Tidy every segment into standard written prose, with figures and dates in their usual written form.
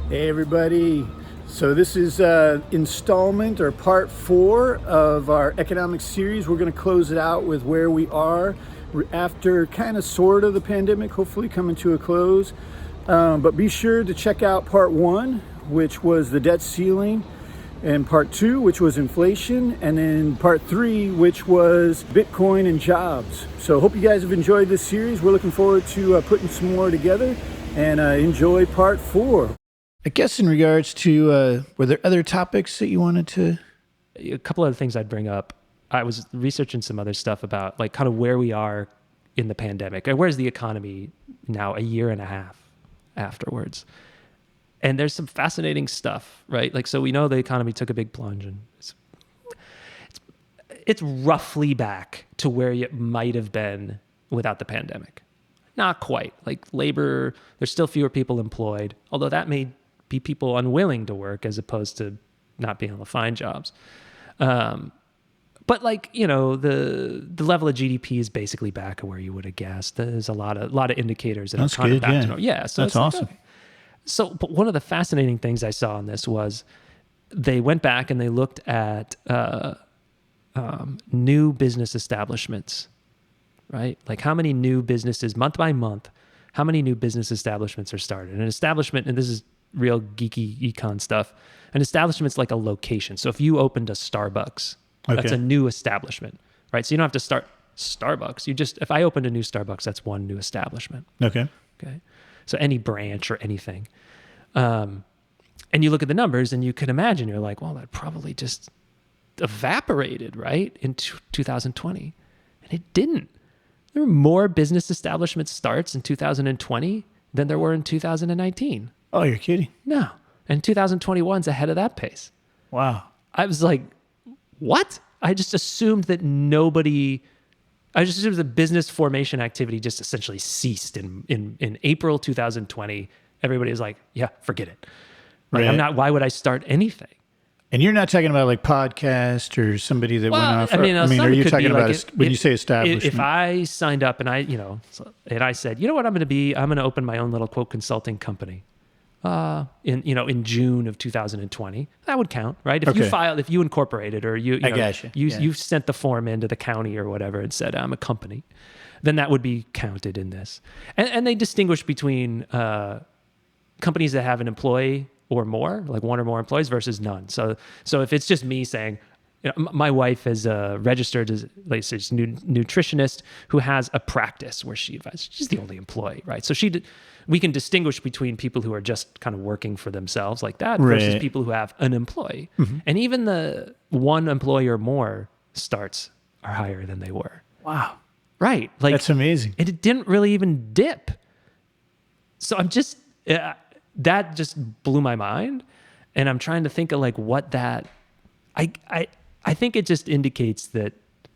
Hey everybody. So this is installment or part 4 of our economic series. We're going to close it out with where we are after kind of sort of the pandemic, hopefully coming to a close. But be sure to check out part 1, which was the debt ceiling, and part 2, which was inflation, and then part 3, which was Bitcoin and jobs. So hope you guys have enjoyed this series. We're looking forward to putting some more together, and enjoy part 4. I guess in regards to, were there other topics that you wanted to? A couple other things I'd bring up. I was researching some other stuff about like kind of where we are in the pandemic and where's the economy now a year and a half afterwards. And there's some fascinating stuff, right? Like, so we know the economy took a big plunge and it's roughly back to where it might have been without the pandemic. Not quite. Like labor, there's still fewer people employed, although that may be people unwilling to work as opposed to not being able to find jobs. But like, you know, the level of GDP is basically back where you would have guessed. There's a lot of indicators that That's are kind good, of back yeah. to normal. Yeah, so that's awesome. Like, okay. So, but one of the fascinating things I saw in this was they went back and they looked at new business establishments, right? Like how many new businesses, month by month, how many new business establishments are started? An establishment, and this is real geeky econ stuff, an establishment's like a location. So if you opened a Starbucks, that's a new establishment, right? So you don't have to start Starbucks. If I opened a new Starbucks, that's one new establishment. Okay. So any branch or anything. And you look at the numbers and you can imagine, you're like, well, that probably just evaporated, right? In 2020. And it didn't. There were more business establishment starts in 2020 than there were in 2019. Oh, you're kidding. No. And 2021's ahead of that pace. Wow. I was like, what? I just assumed that the business formation activity just essentially ceased in April 2020. Everybody was like, yeah, forget it. Like, Right. why would I start anything? And you're not talking about like podcast or somebody that went off. Are you talking about when you say establishment? If I signed up and I said, you know what I'm going to open my own little quote consulting company. In June of 2020, that would count, right? If you incorporated or you sent the form into the county or whatever and said I'm a company, then that would be counted in this. And they distinguish between companies that have an employee or more, like one or more employees, versus none. So if it's just me saying, my wife is registered as like nutritionist who has a practice where she advises. She's the only employee, right? So we can distinguish between people who are just kind of working for themselves like that versus people who have an employee. Mm-hmm. And even the one employee or more starts are higher than they were. Wow. Right. Like that's amazing. And it didn't really even dip. So I'm just, that just blew my mind. And I'm trying to think of like what that, I think it just indicates that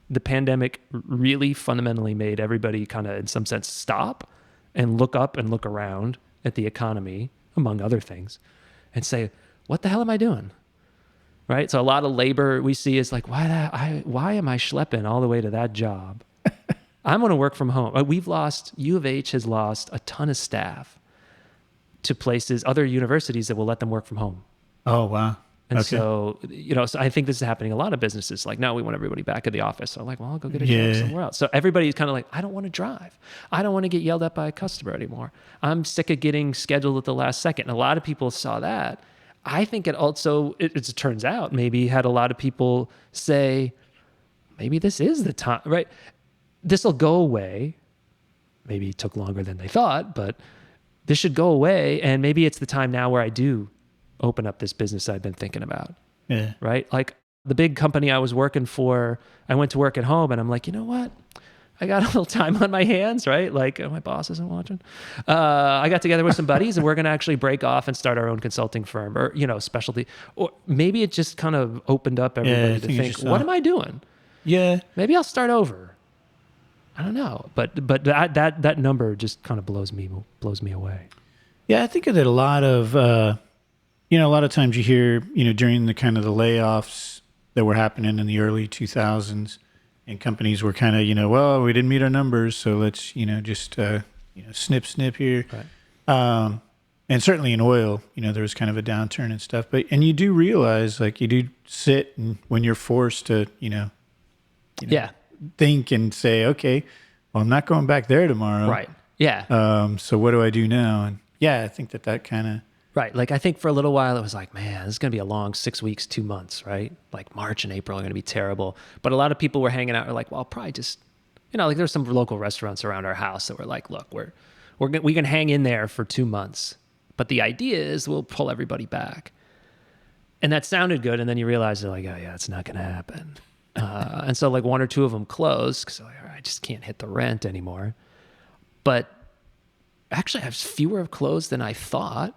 the pandemic really fundamentally made everybody kind of in some sense stop and look up and look around at the economy, among other things, and say, what the hell am I doing? Right? So a lot of labor we see is like, why am I schlepping all the way to that job? I'm going to work from home. U of H has lost a ton of staff to places, other universities that will let them work from home. Oh, wow. And so I think this is happening in a lot of businesses. Like, no, we want everybody back at the office. So I'm like, well, I'll go get a job somewhere else. So everybody's kind of like, I don't want to drive. I don't want to get yelled at by a customer anymore. I'm sick of getting scheduled at the last second. And a lot of people saw that. I think it also, it turns out, maybe had a lot of people say, maybe this is the time, right? This will go away. Maybe it took longer than they thought, but this should go away. And maybe it's the time now where I do open up this business I've been thinking about. Yeah. Right? Like the big company I was working for, I went to work at home and I'm like, you know what? I got a little time on my hands, right? Like my boss isn't watching. I got together with some buddies and we're going to actually break off and start our own consulting firm or, specialty. Or maybe it just kind of opened up everybody to think, what am I doing? Yeah. Maybe I'll start over. I don't know. But that number just kind of blows me away. Yeah. I think that a lot of, a lot of times you hear, during the kind of the layoffs that were happening in the early 2000s, and companies were kind of, well, we didn't meet our numbers, so let's, just, snip here. Right. And certainly in oil, there was kind of a downturn and stuff. And you do realize, like, you do sit and when you're forced to, think and say, okay, well, I'm not going back there tomorrow. Right. Yeah. So what do I do now? And I think that kind of. Right. Like, I think for a little while it was like, man, this is going to be a long 6 weeks, 2 months, right? Like March and April are going to be terrible. But a lot of people were hanging out and were like, well, I'll probably just, like there's some local restaurants around our house that were like, look, we can hang in there for 2 months. But the idea is we'll pull everybody back. And that sounded good. And then you realize they're like, oh yeah, it's not going to happen. And so like 1 or 2 of them closed because like, I just can't hit the rent anymore. But actually I have fewer have closed than I thought.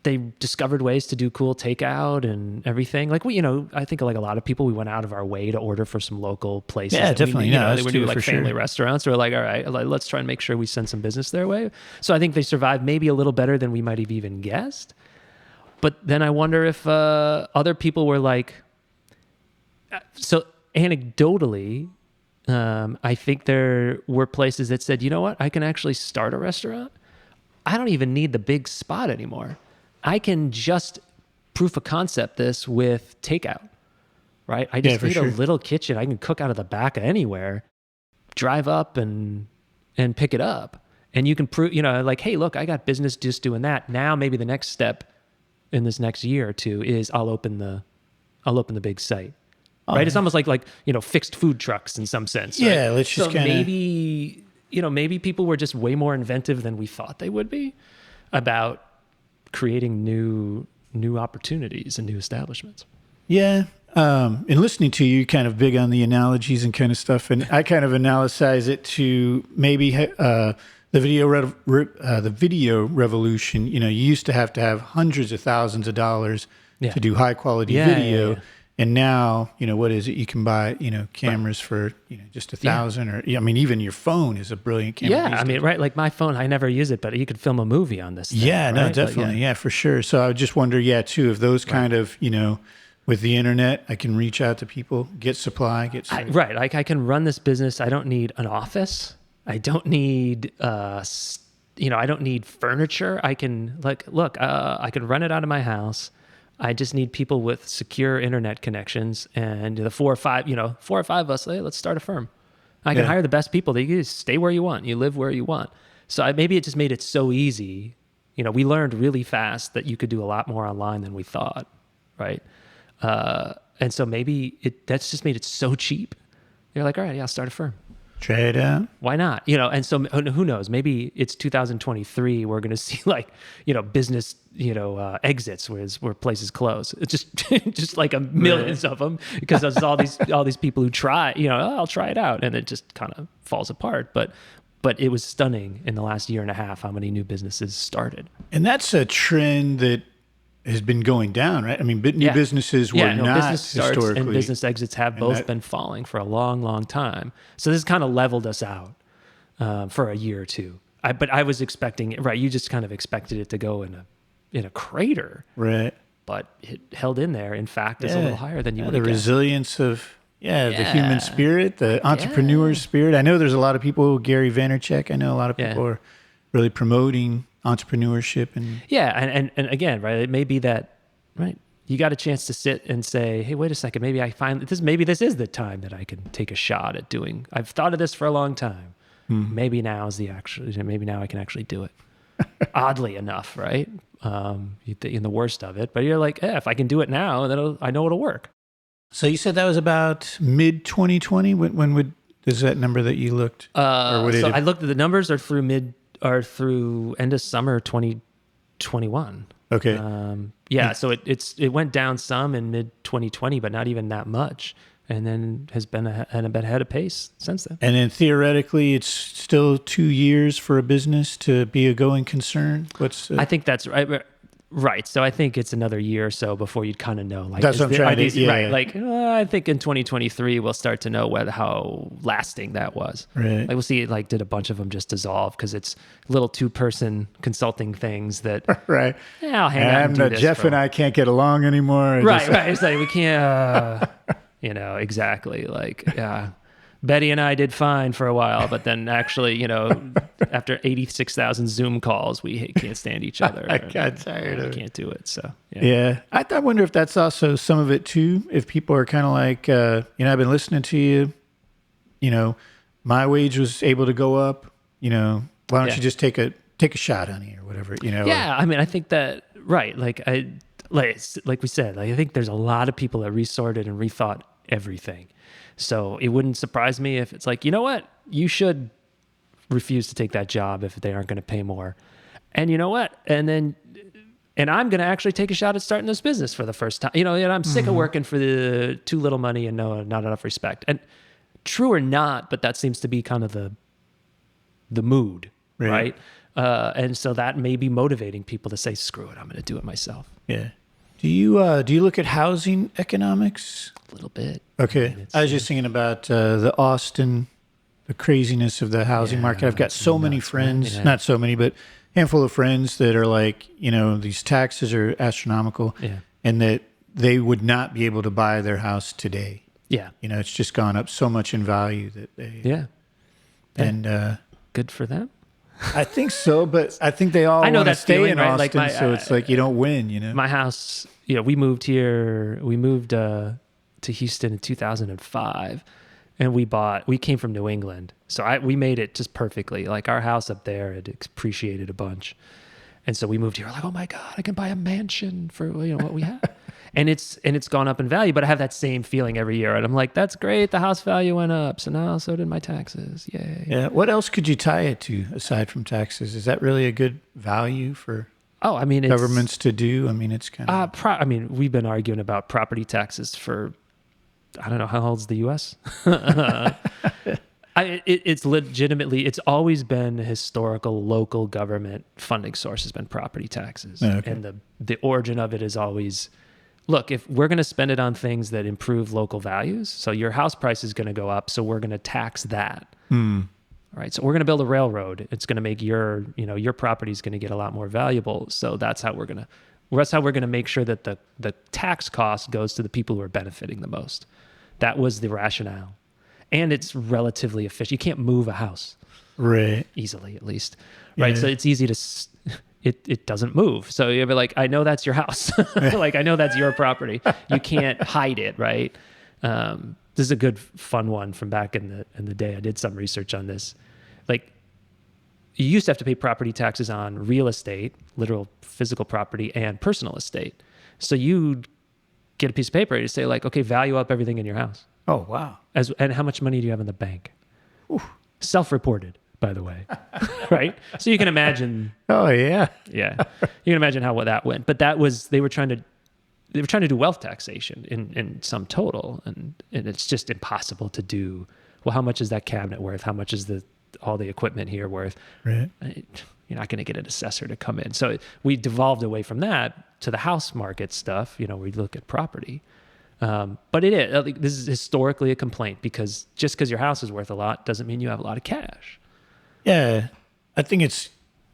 They discovered ways to do cool takeout and everything. Like I think like a lot of people, we went out of our way to order for some local places. Yeah, definitely. They were doing like family restaurants. We're like, all right, let's try and make sure we send some business their way. So I think they survived maybe a little better than we might have even guessed. But then I wonder if other people were like, so anecdotally, I think there were places that said, you know what, I can actually start a restaurant. I don't even need the big spot anymore. I can just proof of concept this with takeout, right? I just need a little kitchen. I can cook out of the back of anywhere, drive up and pick it up. And you can prove, like, hey, look, I got business just doing that. Now maybe the next step in this next year or two is I'll open the big site. Oh, right? Yeah. It's almost like fixed food trucks in some sense. Yeah, right? let's just kind of maybe people were just way more inventive than we thought they would be about creating new opportunities and new establishments. Yeah. And listening to you, kind of big on the analogies and kind of stuff. And I kind of analogize it to maybe the video revolution. You used to have hundreds of thousands of dollars to do high quality video. Yeah. And now, what is it? You can buy, cameras for, just $1,000 or, even your phone is a brilliant camera. Yeah. Right. Like my phone, I never use it, but you could film a movie on this thing. Yeah, right? No, definitely. Yeah, for sure. So I would just wonder, too, if those kind of, with the internet, I can reach out to people, get supply, right. Like I can run this business. I don't need an office. I don't need, I don't need furniture. I can I can run it out of my house. I just need people with secure internet connections, and the 4 or 5 of us, hey, let's start a firm. I can hire the best people. They just stay where you want. You live where you want. So maybe it just made it so easy. We learned really fast that you could do a lot more online than we thought, right? And so maybe that's just made it so cheap. You're like, all right, I'll start a firm. Try it out. Why not? And so who knows? Maybe it's 2023. We're going to see business, exits where places close. It's just like a millions of them because there's all these people who try, I'll try it out. And it just kind of falls apart. But it was stunning in the last year and a half how many new businesses started. And that's a trend that has been going down, right? New businesses were not business starts historically. and business exits have both been falling for a long, long time. So this kind of leveled us out for a year or two. But I was expecting it, right? You just kind of expected it to go in a crater, right? But it held in there. In fact, it's a little higher than you would have guessed. The resilience of the human spirit, the entrepreneur spirit. I know there's a lot of people. Gary Vaynerchuk. I know a lot of people are really promoting entrepreneurship and and again, right, it may be that, right, you got a chance to sit and say, hey, wait a second, maybe I find this, maybe this is the time that I can take a shot at doing, I've thought of this for a long time. Maybe now I can actually do it. Oddly enough, right? In the worst of it, but you're like, if I can do it now, then I know it'll work. So you said that was about mid 2020. When is that number that you looked? I looked at the numbers are through end of summer 2021. Okay. So it went down some in mid 2020, but not even that much, and then has been ahead of pace since then. And then theoretically, it's still 2 years for a business to be a going concern. I think that's right. Right. So I think it's another year or so before you'd kind of know. Like, that's what I'm trying to. Right. Like, I think in 2023 we'll start to know how lasting that was. Right. Like we'll see. Like, did a bunch of them just dissolve because it's little 2-person consulting things that. Right. Yeah, I'll hang out and do this. Jeff and I can't get along anymore. Right. It's like we can't. Exactly. Like, yeah. Betty and I did fine for a while, but then actually, after 86,000 Zoom calls, we can't stand each other. I got tired of it. Can't do it. So, yeah. I wonder if that's also some of it too. If people are kind of like, I've been listening to you, my wage was able to go up, why don't you just take a shot, honey, or whatever, Yeah. I mean, I think that, right. Like we said, I think there's a lot of people that resorted and rethought everything. So it wouldn't surprise me if it's like, you know what, you should refuse to take that job if they aren't going to pay more. And you know what? And I'm going to actually take a shot at starting this business for the first time. And I'm sick of working for the too little money and not enough respect. And true or not, but that seems to be kind of the mood, right? And so that may be motivating people to say, screw it, I'm going to do it myself. Yeah. Do you look at housing economics? A little bit. Okay. I was just thinking about the Austin, the craziness of the housing market. I've got so many friends, not so many, but a handful of friends that are like, these taxes are astronomical and that they would not be able to buy their house today. Yeah. It's just gone up so much in value that they... Yeah. And... good for them. I think so, but I think they all want to stay feeling, in Austin, right? so it's like you don't win, My house, we moved to Houston in 2005, and we came from New England, so we made it just perfectly. Like our house up there had appreciated a bunch, and so we moved here. We're like, oh my God, I can buy a mansion for what we have. And it's gone up in value, but I have that same feeling every year. And I'm like, that's great. The house value went up. So now so did my taxes. Yay. Yeah. What else could you tie it to aside from taxes? Is that really a good value for governments to do? I mean, it's kind of... we've been arguing about property taxes for, I don't know, how old's the U.S.? It's legitimately, it's always been a historical local government funding source has been property taxes. Okay. And the origin of it is always... Look, if we're going to spend it on things that improve local values, so your house price is going to go up, so we're going to tax that. All right, so we're going to build a railroad. It's going to make your property is going to get a lot more valuable. So that's how we're going to make sure that the tax cost goes to the people who are benefiting the most. That was the rationale, and it's relatively efficient. You can't move a house, right? Easily, at least, right? So it's easy to. It doesn't move. So you'll be like, I know that's your house. Like, I know that's your property. You can't hide it, right? This is a good, fun one from back in the day. I did some research on this. Like, you used to have to pay property taxes on real estate, literal physical property, and personal estate. So you'd get a piece of paper to say, like, okay, value up everything in your house. Oh, wow. And how much money do you have in the bank? Ooh. Self-reported, by the way. Right? So you can imagine. Oh, yeah. Yeah. You can imagine how that went. But they were trying to do wealth taxation in some total. And it's just impossible to do. Well, how much is that cabinet worth? How much is all the equipment here worth? Right. You're not going to get an assessor to come in. So we devolved away from that to the house market stuff. We look at property. But this is historically a complaint because just because your house is worth a lot doesn't mean you have a lot of cash. Yeah, I think it's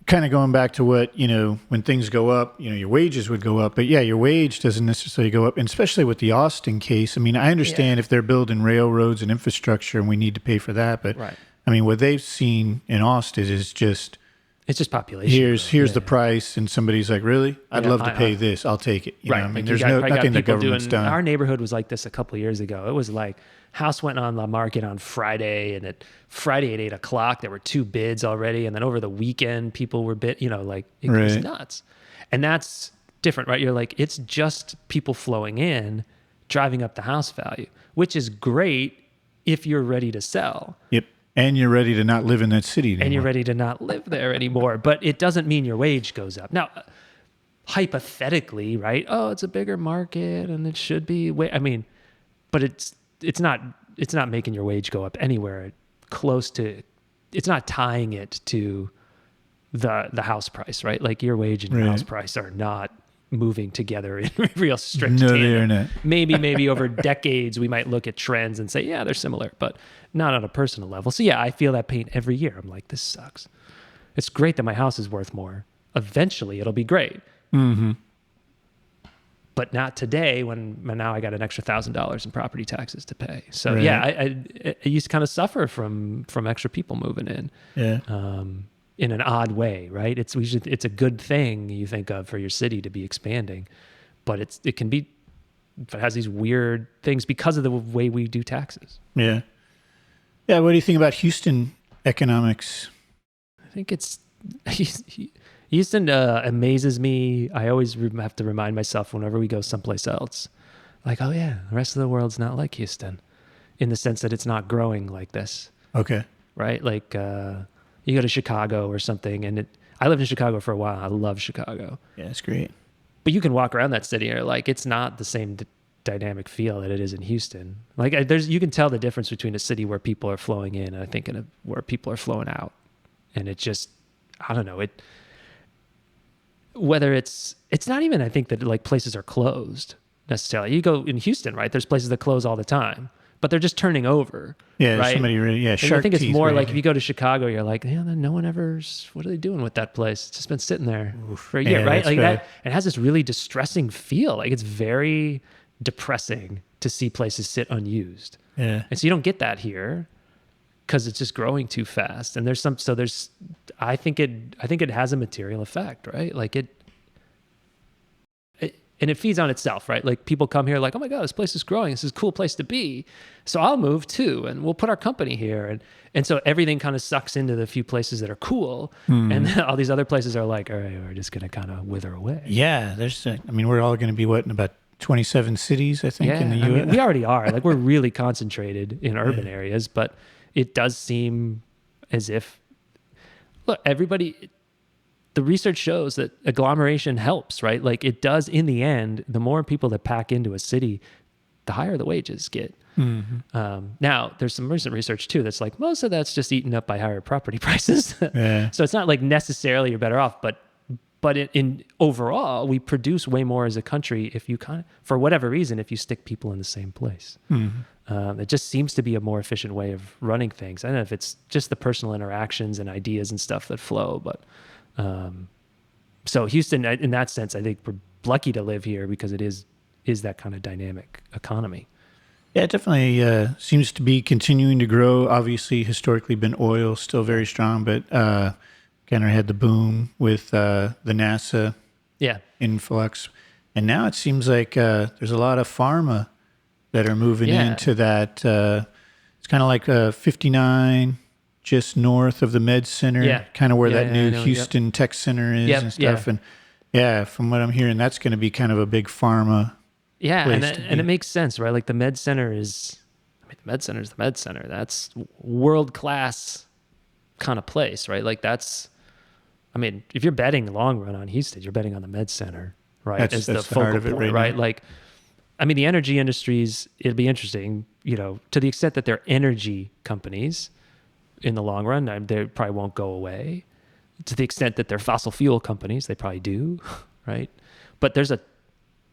kind of going back to what, when things go up, your wages would go up. But yeah, your wage doesn't necessarily go up. And especially with the Austin case, I understand if they're building railroads and infrastructure and we need to pay for that. But right. What they've seen in Austin is just... It's just population. Here's the price. And somebody's like, really? I'd love to pay this. I'll take it. Right. There's nothing the government's done. Our neighborhood was like this a couple of years ago. It was like house went on the market on Friday, and Friday at 8:00, there were 2 bids already. And then over the weekend, people were it was nuts. And that's different, right? You're like, it's just people flowing in, driving up the house value, which is great if you're ready to sell. Yep. And you're ready to not live in that city anymore. And you're ready to not live there anymore. But it doesn't mean your wage goes up. Now, hypothetically, right? Oh, it's a bigger market and it should be. But it's not making your wage go up anywhere close to. It's not tying it to the house price, right? Like your wage and your house price are not moving together in real strict tandem. They're not. Maybe over decades we might look at trends and say, yeah, they're similar, but not on a personal level. So yeah, I feel that pain every year. I'm like, this sucks. It's great that my house is worth more. Eventually it'll be great. Mm-hmm. but not today when now I got an extra $1,000 in property taxes to pay. So Right. yeah, I used to kind of suffer from extra people moving in. Yeah. In an odd way, right? It's a good thing you think of for your city to be expanding, but it has these weird things because of the way we do taxes. Yeah. Yeah. What do you think about Houston economics? I think Houston amazes me. I always have to remind myself whenever we go someplace else, like, oh yeah, the rest of the world's not like Houston, in the sense that it's not growing like this. Okay. Right? Like you go to Chicago or something, and I lived in Chicago for a while. I love Chicago. Yeah, it's great. But you can walk around that city and like it's not the same dynamic feel that it is in Houston. Like you can tell the difference between a city where people are flowing in and I think where people are flowing out. And it just, I don't know, whether it's not even, I think that like places are closed necessarily. You go in Houston, right? There's places that close all the time, but they're just turning over. Yeah, right? somebody really, yeah, shark I think it's teeth, more right? like if you go to Chicago, you're like, yeah, no one what are they doing with that place? It's just been sitting there for a year, yeah, right? that's Like bad. that, it has this really distressing feel. Like it's very depressing to see places sit unused. Yeah. And so you don't get that here because it's just growing too fast. And I think it has a material effect, right? Like and it feeds on itself, right? Like people come here like, oh my God, this place is growing. This is a cool place to be. So I'll move too. And we'll put our company here. And so everything kind of sucks into the few places that are cool. And then all these other places are like, all right, we're just going to kind of wither away. Yeah. We're all going to be in about 27 cities, I think, in the U.S. We already are. Like we're really concentrated in urban areas, but it does seem as if, look, the research shows that agglomeration helps, right? Like it does in the end, the more people that pack into a city, the higher the wages get. Mm-hmm. Now, there's some recent research too that's like most of that's just eaten up by higher property prices. Yeah. So it's not like necessarily you're better off, but in overall, we produce way more as a country if you for whatever reason, if you stick people in the same place. Mm-hmm. It just seems to be a more efficient way of running things. I don't know if it's just the personal interactions and ideas and stuff that flow, but so Houston, in that sense, I think we're lucky to live here because it is that kind of dynamic economy. Yeah, it definitely seems to be continuing to grow. Obviously, historically been oil, still very strong, but kind of had the boom with the NASA influx. And now it seems like there's a lot of pharma that are moving into that. It's kind of like 59, just north of the Med Center, kind of where that new Houston Tech Center is and stuff. And from what I'm hearing, that's going to be kind of a big pharma. Yeah, and it makes sense, right? Like the Med Center the Med Center is the Med Center. That's world-class kind of place, right? Like that's, if you're betting long run on Houston, you're betting on the Med Center, right? That's the heart of it right now. Like, the energy industries, it'll be interesting, to the extent that they're energy companies in the long run, they probably won't go away. To the extent that they're fossil fuel companies, they probably do, right? But I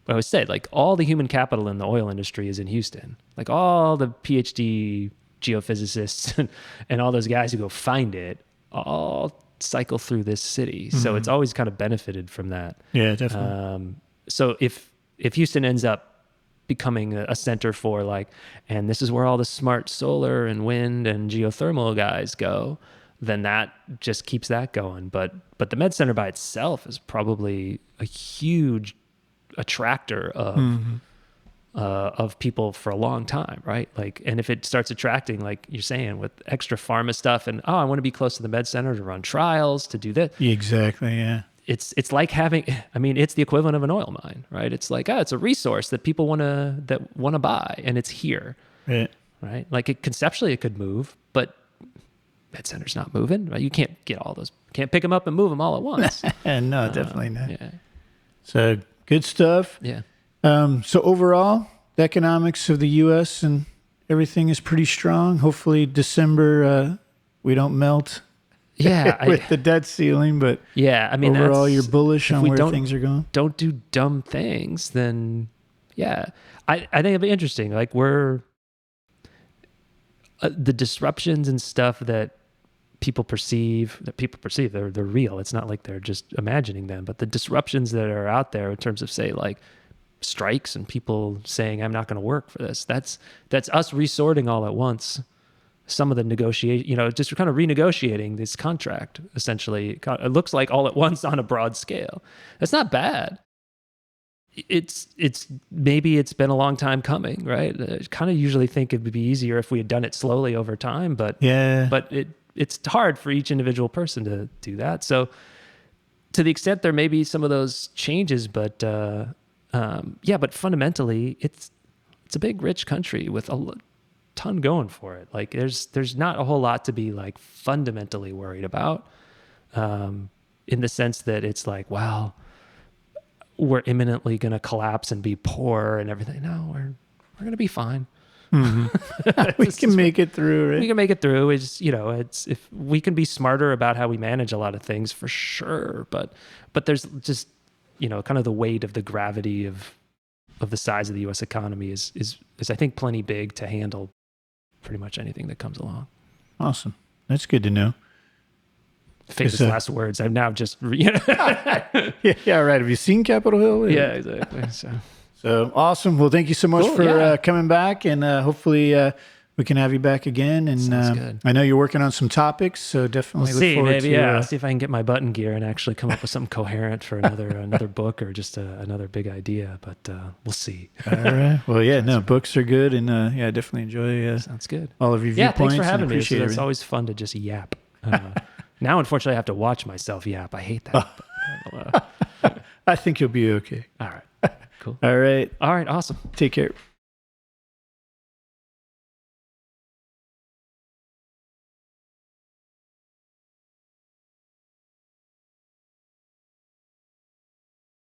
always said, like all the human capital in the oil industry is in Houston. Like all the PhD geophysicists and all those guys who go find it all cycle through this city. Mm-hmm. So it's always kind of benefited from that. Yeah, definitely. So if Houston ends up becoming a center for and this is where all the smart solar and wind and geothermal guys go, then that just keeps that going. But the Med Center by itself is probably a huge attractor of people for a long time, right? And if it starts attracting, like you're saying, with extra pharma stuff, and I want to be close to the Med Center to run trials, to do this. Exactly, yeah. It's like having, it's the equivalent of an oil mine, right? It's like, it's a resource that people want to buy, and it's here, right? Like conceptually it could move, but Med Center's not moving, right? You can't can't pick them up and move them all at once. No, definitely not. Yeah. So good stuff. Yeah. So overall, the economics of the U.S. and everything is pretty strong. Hopefully December we don't melt with the debt ceiling, but overall you're bullish on where things are going. Don't do dumb things, then I think it'd be interesting. Like we're the disruptions and stuff that people perceive, they're real. It's not like they're just imagining them, but the disruptions that are out there in terms of, say, like strikes and people saying, I'm not going to work for this. That's us resorting all at once. Some of the negotiation, just kind of renegotiating this contract, essentially. It looks like all at once on a broad scale. That's not bad. It's maybe it's been a long time coming, right? I kind of usually think it would be easier if we had done it slowly over time, but it's hard for each individual person to do that. So to the extent there may be some of those changes, but but fundamentally it's a big, rich country with a ton going for it. Like there's not a whole lot to be like fundamentally worried about, in the sense that it's like, well, we're imminently going to collapse and be poor and everything. No, we're going to be fine. Mm-hmm. We can make it through, right? We can make it through. It's if we can be smarter about how we manage a lot of things, for sure. But there's just, kind of the weight of the gravity of the size of the U.S. economy is I think plenty big to handle pretty much anything that comes along. Awesome. That's good to know. Famous last words. I've now just... yeah, right. Have you seen Capitol Hill? Yeah, exactly. So awesome. Well, thank you so much for coming back, and hopefully we can have you back again. And sounds good. I know you're working on some topics, so definitely look forward to... I'll see if I can get my button gear and actually come up with something coherent for another book or just another big idea, but we'll see. All right. Well, books are good, and I definitely enjoy sounds good. all of your viewpoints. Thanks for having me. It's always fun to just yap. Now, unfortunately, I have to watch myself yap. I hate that. I think you'll be okay. All right. Cool. All right. Awesome. Take care.